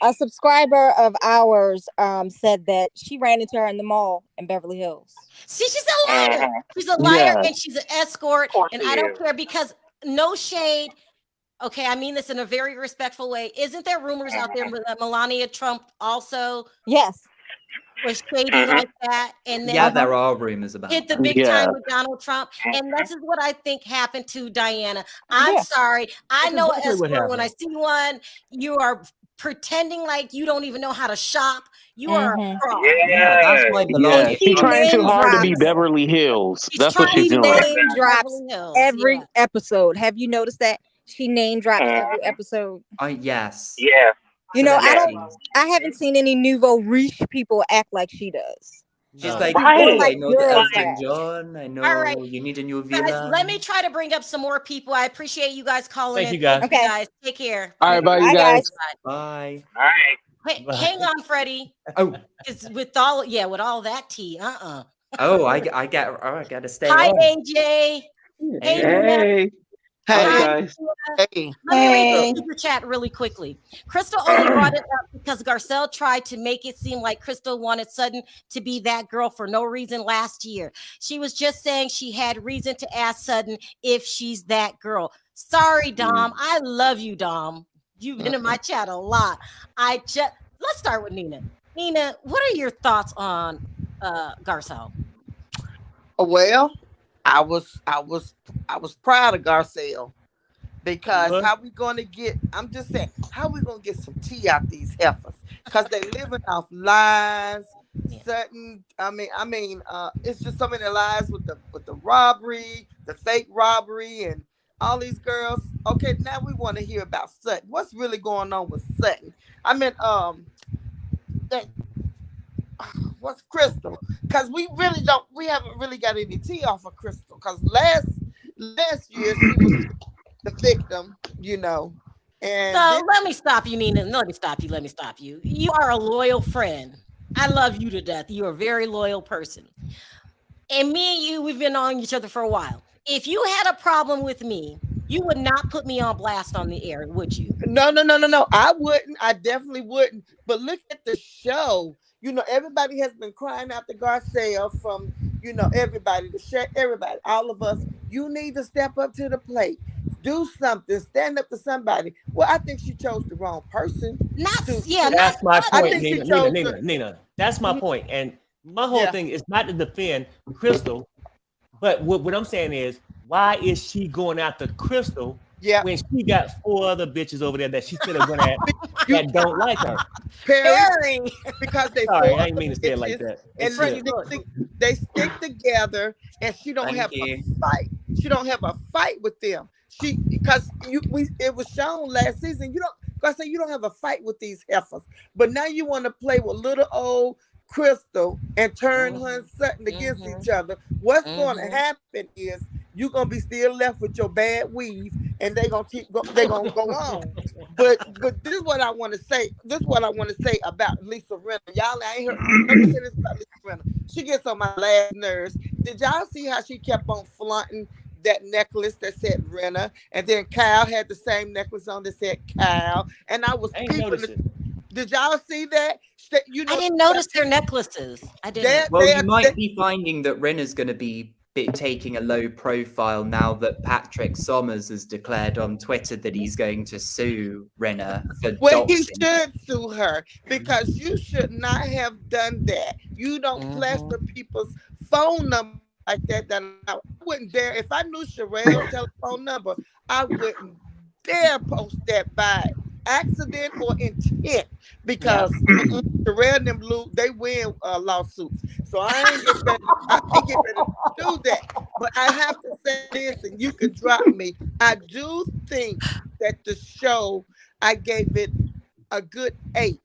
A subscriber of ours said that she ran into her in the mall in Beverly Hills. See, she's a liar. She's a liar and she's an escort. And I don't care because no shade. Okay, I mean this in a very respectful way. Isn't there rumors out there that Melania Trump also was shady like that? And then there are rumors about hit the big time with Donald Trump. And this is what I think happened to Diana. I'm sorry. I know an escort. When I see one, you are pretending like you don't even know how to shop. You are a fraud. That's why Melania. She's trying too hard to be Beverly Hills. That's what she's doing. She name drops every episode. Have you noticed that? She name drops every episode. Yes. Yeah. You know, I haven't seen any nouveau riche people act like she does. She's like, I know the Elton John. I know you need a new villa. Guys, let me try to bring up some more people. I appreciate you guys calling in. Thank you, guys. Okay, guys. Take care. All right, bye, you guys. Bye. All right. Wait, hang on, Freddie. With all that tea. I gotta stay. Hi, on. AJ. Hey. Hey guys. Hey. Let me read the super chat really quickly. Crystal only brought it up because Garcelle tried to make it seem like Crystal wanted Sutton to be that girl for no reason last year. She was just saying she had reason to ask Sutton if she's that girl. Sorry, Dom. I love you, Dom. You've been in my chat a lot. Let's start with Nina. Nina, what are your thoughts on Garcelle? Well, I was proud of Garcelle because how we gonna get? I'm just saying, how we gonna get some tea out these heifers? Because they living off lies. Sutton, it's just so many lies with the robbery, the fake robbery, and all these girls. Okay, now we want to hear about Sutton. What's really going on with Sutton? What's Crystal? Because we haven't really got any tea off of Crystal. Because last year she was the victim, And so let me stop you, Nina. Let me stop you. You are a loyal friend. I love you to death. You're a very loyal person. And me and you, we've been on each other for a while. If you had a problem with me, you would not put me on blast on the air, would you? No. I wouldn't. I definitely wouldn't. But look at the show. Everybody has been crying out to Garcelle from you know, everybody, to share everybody, all of us. You need to step up to the plate. Do something. Stand up to somebody. Well, I think she chose the wrong person. That's my I point, think she Nina. chose Nina. That's my point. And my whole Yeah. thing is not to defend Crystal, but what I'm saying is, why is she going after Crystal Yeah. when she got 4 other bitches over there that she could have went at that don't like her? Perry, because they Sorry, four I didn't mean to say it like bitches, that. and they stick together, and she don't Thank have you. a fight. She don't have a fight with them. Because it was shown last season. You don't have a fight with these heifers, but now you want to play with little old Crystal and turn her and Sutton against each other. What's going to happen is you're gonna be still left with your bad weave, and they're gonna go on. But this is what I want to say. This is what I want to say about Lisa Rinna. Y'all ain't heard. Let me say this about Lisa Rinna. She gets on my last nerves. Did y'all see how she kept on flaunting that necklace that said Rinna, and then Kyle had the same necklace on that said Kyle, and I was peeping. Did y'all see that? You know, I didn't notice their necklaces. I didn't. Well, you might be finding that Rinna's going to be taking a low profile now that Patrick Sommers has declared on Twitter that he's going to sue Rinna for Well, he doxing. should sue her, because you should not have done that. You don't plaster people's phone number like that. That I wouldn't dare. If I knew Sharrell's telephone number, I wouldn't dare post that by accident or intent, because Sharrell and them blue, they win lawsuits. So I ain't get ready to do that. But I have to say this, and you can drop me. I do think that the show, I gave it a good 8.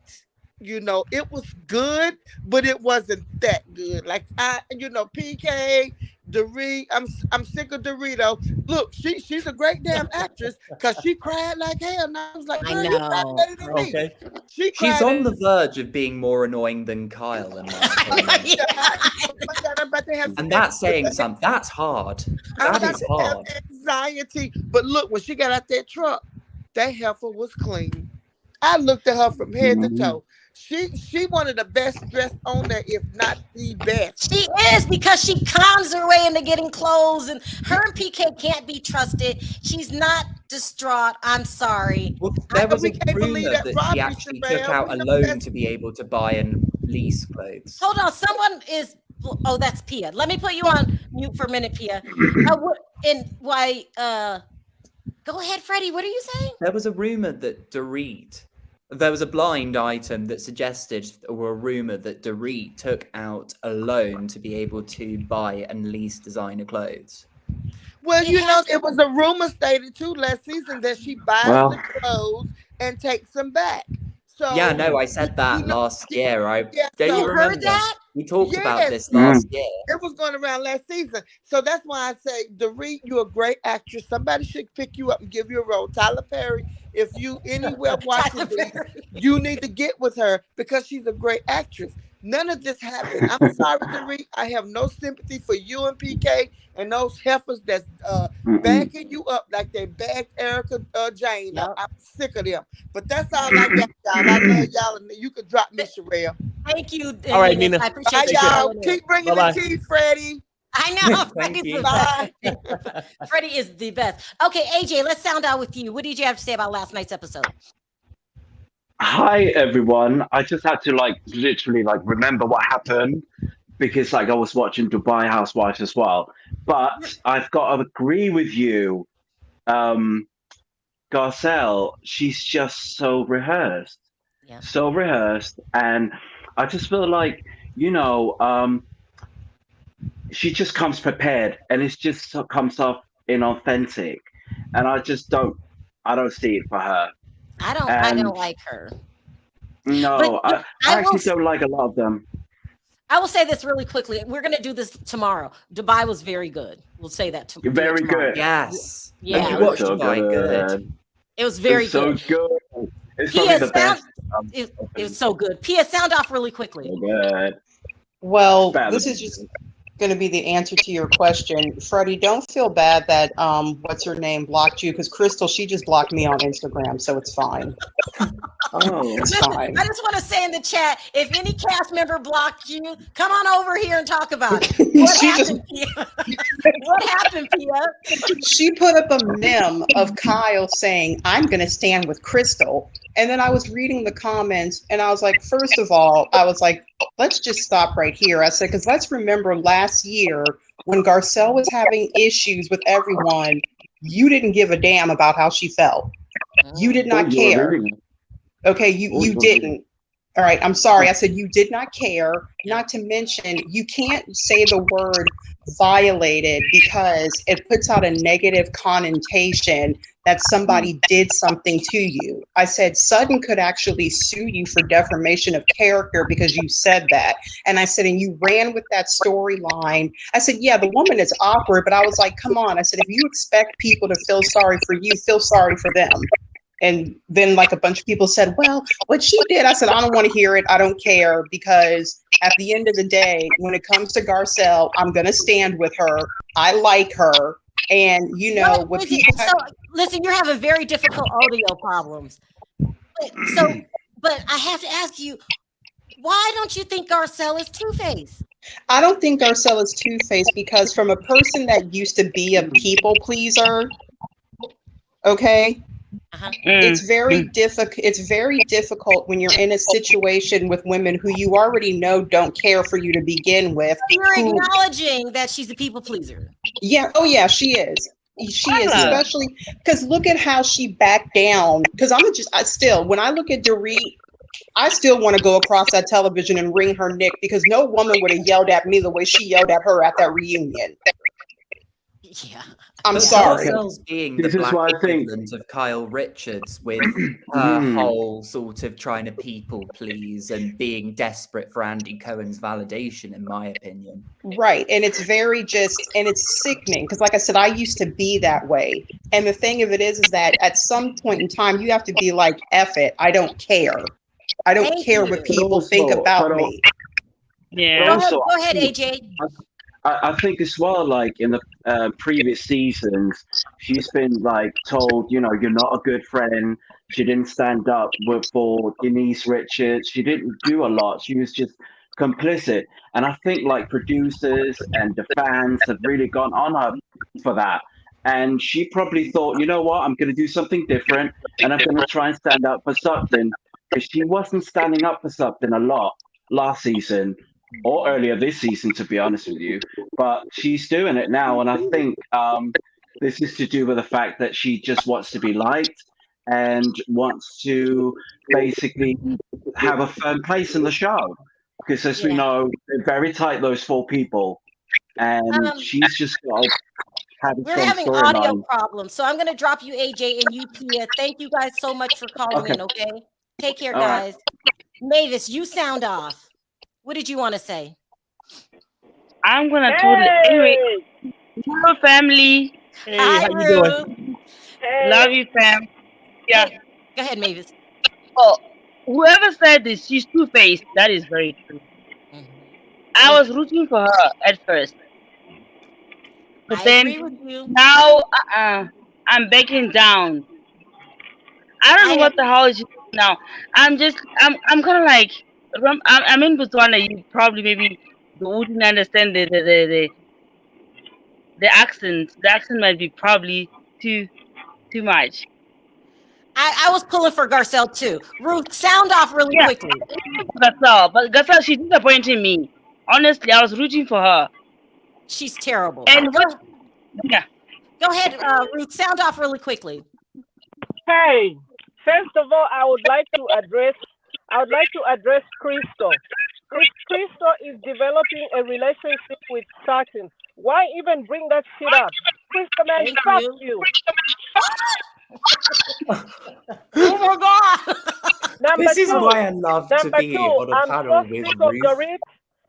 You know, it was good, but it wasn't that good. Like PK, Dorito, I'm sick of Dorito. Look, she's a great damn actress, because she cried like hell. And I was like, girl, you cried better than me. She's on the verge of being more annoying than Kyle, in my opinion. And that's saying something. That's hard. That is hard. Anxiety. But look, when she got out that truck, that heifer was clean. I looked at her from head to toe. She one of the best dressed on there, if not the best. She is, because she cons her way into getting clothes, and her and PK can't be trusted. She's not distraught. I'm sorry. Well, there was a rumor that she actually took out a loan to be able to buy and lease clothes. Hold on, someone is. Oh, that's Pia. Let me put you on mute for a minute, Pia. Go ahead, Freddie. What are you saying? There was a rumor that Dorit. There was a blind item that suggested, or a rumor that Dorit took out a loan to be able to buy and lease designer clothes. Well, it was a rumor stated too last season that she buys the clothes and takes them back. So yeah, no, I said that last year. Don't you remember? Heard that? We talked about this last year. It was going around last season. So that's why I say, Dorit, you're a great actress. Somebody should pick you up and give you a role. Tyler Perry, if you anywhere watching this, you need to get with her, because she's a great actress. None of this happened. I'm sorry, Dorit. I have no sympathy for you and PK and those heifers that's backing you up like they backed Erika Jane. Yep. I'm sick of them. But that's all I got, y'all. I love y'all, and you can drop me, Sharrell. Thank you. All right, Nina. I appreciate y'all. Keep bringing the tea, Freddie. I know. Freddie's the best. Freddie is the best. Okay, AJ, let's sound out with you. What did you have to say about last night's episode? Hi everyone. I just had to literally remember what happened, because I was watching Dubai Housewives as well. But I've got to agree with you. Garcelle, she's just so rehearsed. Yeah. So rehearsed, and I just feel like, she just comes prepared, and it just comes off inauthentic, and I don't see it for her. I don't like her. No, I actually don't like a lot of them. I will say this really quickly. We're going to do this tomorrow. Dubai was very good. We'll say that tomorrow. Very good. Yes. Yeah. You watched Dubai good. It was very good. So good. It's Pia, probably the best. It was so good. Pia, sound off really quickly. So good. Well, Bad. this is just going to be the answer to your question. Freddie, don't feel bad that what's her name blocked you, because Crystal, she just blocked me on Instagram, so it's fine. Oh, It's Listen, fine. I just want to say in the chat, if any cast member blocked you, come on over here and talk about it. What She just happened, Pia? What happened, Pia? she put up a meme of Kyle saying, "I'm going to stand with Crystal." And then I was reading the comments and I was like, first of all, I was like, let's just stop right here. I said, because let's remember last year when Garcelle was having issues with everyone, you didn't give a damn about how she felt. You did not care. Okay, you didn't. All right, I'm sorry. I said you did not care. Not to mention, you can't say the word violated because it puts out a negative connotation that somebody did something to you. I said Sutton could actually sue you for defamation of character because you said that. And I said, and you ran with that storyline. I said, yeah, the woman is awkward, but I was like, come on. I said, if you expect people to feel sorry for you, feel sorry for them. And then like a bunch of people said, well, what she did, I said, I don't want to hear it. I don't care, because at the end of the day, when it comes to Garcelle, I'm going to stand with her. I like her. And you know, what people so listen, you're having very difficult audio problems. But I have to ask you, why don't you think Garcelle is two-faced? I don't think Garcelle is two-faced because from a person that used to be a people pleaser, okay, it's very difficult when you're in a situation with women who you already know don't care for you to begin with. So you're acknowledging that she's a people pleaser. Yeah. Oh yeah, she is. She is, especially because look at how she backed down. Because when I look at Dorit, I still want to go across that television and wring her neck, because no woman would have yelled at me the way she yelled at her at that reunion. Yeah. I'm sorry. Garcelle's being the black equivalent of Kyle Richards with her whole sort of trying to people please and being desperate for Andy Cohen's validation, in my opinion. Right. And it's it's sickening because, like I said, I used to be that way. And the thing of it is that at some point in time, you have to be like, F it. I don't care. I don't care what people think about me. Yeah. Go ahead, AJ. I think as well, like in the previous seasons, she's been like told, you know, you're not a good friend. She didn't stand up for Denise Richards. She didn't do a lot. She was just complicit. And I think like producers and the fans have really gone on her for that. And she probably thought, you know what, I'm going to do something different and I'm going to try and stand up for something. Because she wasn't standing up for something a lot last season. Or earlier this season, to be honest with you, but she's doing it now, and I think this is to do with the fact that she just wants to be liked and wants to basically have a firm place in the show. Because as we know, they're very tight, those four people, and she's just got to have a We're strong having audio storyline. problems, so I'm going to drop you, AJ, and you, Pia. Thank you guys so much for calling in. Okay, take care, guys. Mavis, you sound off. What did you want to say? I'm gonna anyway. Hello, family. Hey, how you doing? Love you, fam. Yeah. Hey, go ahead, Mavis. Oh, whoever said this, she's two-faced. That is very true. I was rooting for her at first, but agree with you. Now I'm backing down. I don't know what the hell is she doing now. I'm kind of like. I'm in Botswana. You probably maybe wouldn't understand the accent. The accent might be probably too much. I was pulling for Garcelle too. Ruth, sound off really quickly. Garcelle, she's disappointing me. Honestly, I was rooting for her. She's terrible. And go ahead, Ruth. Sound off really quickly. Hey, first of all, I would like to address Crystal. If Crystal is developing a relationship with Sutton, why even bring that shit up? Crystal, man, fuck you. Oh my God! This is why I love to be on a panel with Ruth.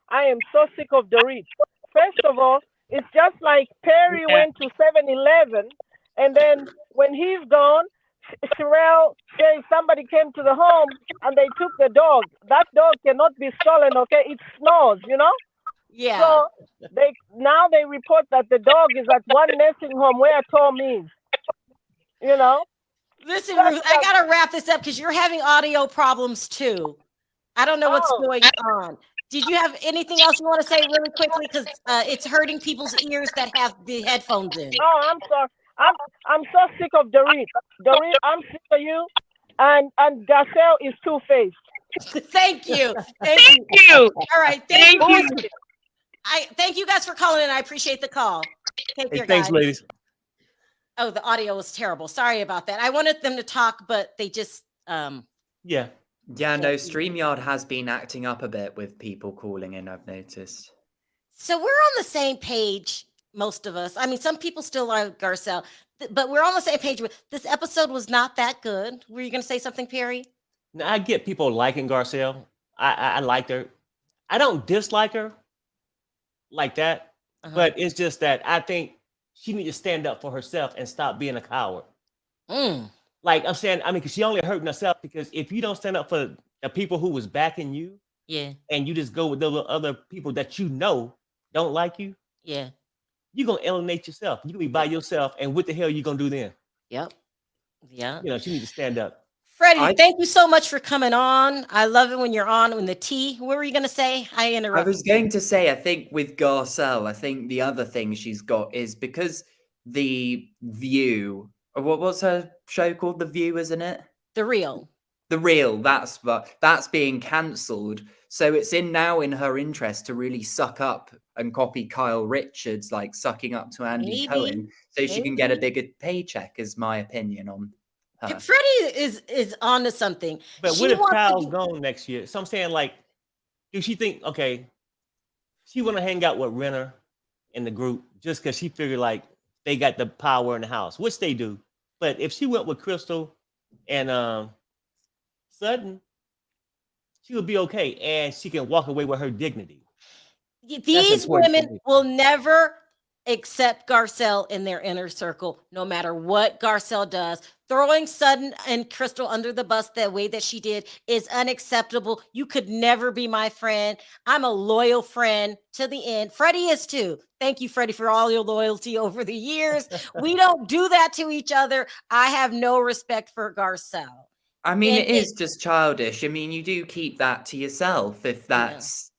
I am so sick of Dorit. First of all, it's just like Perry went to 7-Eleven, and then when he's gone, Sharrell says somebody came to the home and they took the dog. That dog cannot be stolen, okay? It snores, you know? Yeah. So they report that the dog is at one nursing home where Tom is. You know. Listen, Ruth, I gotta wrap this up because you're having audio problems too. I don't know what's going on. Did you have anything else you want to say really quickly? Because it's hurting people's ears that have the headphones in. Oh, I'm sorry. I'm so sick of Dorit. Dorit, I'm sick of you. And Garcelle is two-faced. Thank you. Thank you. All right. Thank you. Thank you guys for calling in. I appreciate the call. Take care, Thanks, guys. ladies. Oh, the audio was terrible. Sorry about that. I wanted them to talk, but they just Yeah. Yeah, no, StreamYard has been acting up a bit with people calling in, I've noticed. So we're on the same page, most of us. I mean, some people still like Garcelle, but we're on the same page with this episode was not that good. Were you gonna say something, Perry? Now, I get people liking Garcelle. I liked her. I don't dislike her like that, but it's just that I think she needs to stand up for herself and stop being a coward. Like I'm saying, I mean, because she only hurting herself because if you don't stand up for the people who was backing you, and you just go with the other people that you know don't like you, you're gonna alienate yourself. You're gonna be by yourself, and what the hell you gonna do then? Yeah. You know, she needs to stand up. Freddie, thank you so much for coming on. I love it when you're on when the tea. What were you gonna say? I interrupted. I was going to say, I think with Garcelle, I think the other thing she's got is because The View, what's her show called? The View, isn't it? The Real. The Real, that's being cancelled. So it's now in her interest to really suck up and copy Kyle Richards, like sucking up to Andy Cohen, so she can get a bigger paycheck, is my opinion on her. Freddie is onto something. But what if Kyle's gone next year? So I'm saying, like, do she think, okay, she want to hang out with Rinna in the group just because she figured like they got the power in the house, which they do. But if she went with Crystal and Sutton, she would be okay, and she can walk away with her dignity. These women will never accept Garcelle in their inner circle, no matter what Garcelle does. Throwing Sutton and Crystal under the bus the way that she did is unacceptable. You could never be my friend. I'm a loyal friend to the end. Freddie is too. Thank you, Freddie, for all your loyalty over the years. We don't do that to each other. I have no respect for Garcelle. I mean, it is just childish. I mean, you do keep that to yourself if that's,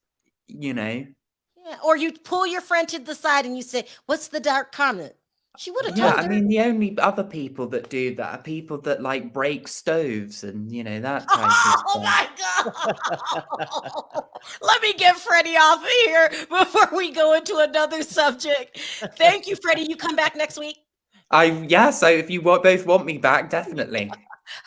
you know. Yeah, or you pull your friend to the side and you say, "What's the dark comment?" She would have Yeah, told I her. mean, the only other people that do that are people that like break stoves and, you know, that type of stuff. Oh my God. Let me get Freddie off of here before we go into another subject. Thank you, Freddie. You come back next week? Yeah, so if you both want me back, definitely.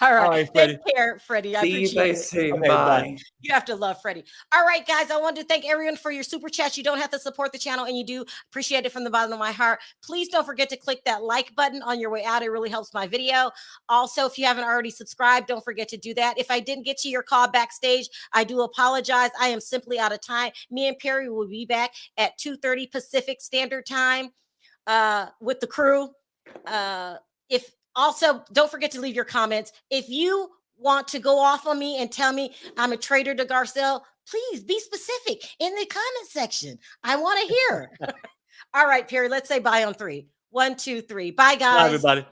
All right. All right, Freddie. Take care, Freddie. I See you appreciate both it. soon. Okay, Bye. bye. You have to love Freddie. All right, guys. I want to thank everyone for your super chats. You don't have to support the channel, and you do. Appreciate it from the bottom of my heart. Please don't forget to click that like button on your way out. It really helps my video. Also, if you haven't already subscribed, don't forget to do that. If I didn't get to your call backstage, I do apologize. I am simply out of time. Me and Perry will be back at 2:30 Pacific Standard Time with the crew. If also, don't forget to leave your comments. If you want to go off on me and tell me I'm a traitor to Garcelle, please be specific in the comment section. I want to hear. All right, Perry, let's say bye on 3. 1, 2, 3. Bye, guys. Bye, everybody.